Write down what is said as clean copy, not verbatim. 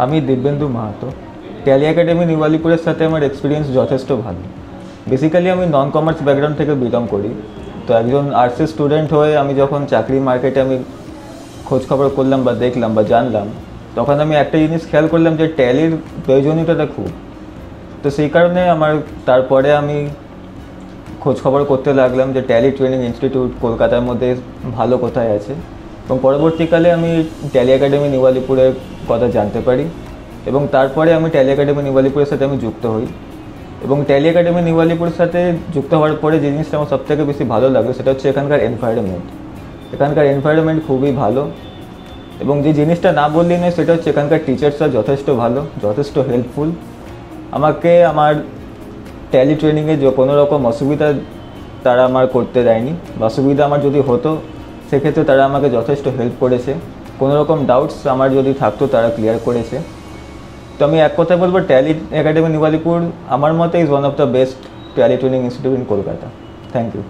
আমি Dibyendu Mahato. Tally Academy New আলিপুরের সাথে আমার এক্সপিরিয়েন্স যথেষ্ট ভালো। বেসিক্যালি আমি নন কমার্স ব্যাকগ্রাউন্ড থেকে বিলং করি। তো একজন আর্টসের স্টুডেন্ট হয়ে আমি যখন চাকরি মার্কেটে আমি খোঁজখবর করলাম বা দেখলাম বা জানলাম, তখন আমি একটা জিনিস খেয়াল করলাম যে ট্যালির প্রয়োজনীয়তাটা খুব। তো সেই কারণে তারপরে আমি খোঁজখবর করতে লাগলাম যে ট্যালি ট্রেনিং ইনস্টিটিউট কলকাতার মধ্যে ভালো কোথায় আছে, এবং পরবর্তীকালে আমি ট্যালি একাডেমি নিউ আলিপুরের কথা জানতে পারি, এবং তারপরে আমি ট্যালি একাডেমি নিউ আলিপুরের সাথে আমি যুক্ত হই। এবং ট্যালি একাডেমি নিউ আলিপুরের সাথে যুক্ত হওয়ার পরে যে জিনিসটা আমার সবথেকে বেশি ভালো লাগলো সেটা হচ্ছে এখানকার এনভায়রনমেন্ট খুবই ভালো। এবং যে জিনিসটা না বললেই নয় সেটা হচ্ছে এখানকার টিচার্সরা যথেষ্ট ভালো, যথেষ্ট হেল্পফুল। আমাকে আমার ট্যালি ট্রেনিংয়ে যে কোনো রকম অসুবিধা তারা আমার করতে দেয়নি, বা অসুবিধা আমার যদি হতো সেক্ষেত্রে তারা আমাকে যথেষ্ট হেল্প করেছে। কোনো রকম ডাউটস আমার যদি থাকতো তারা ক্লিয়ার করেছে। তো আমি এক কথায় বলবো ট্যালি একাডেমি নিউ আলিপুর আমার মতে is one of the best Tally training institute in Kolkata. Thank you.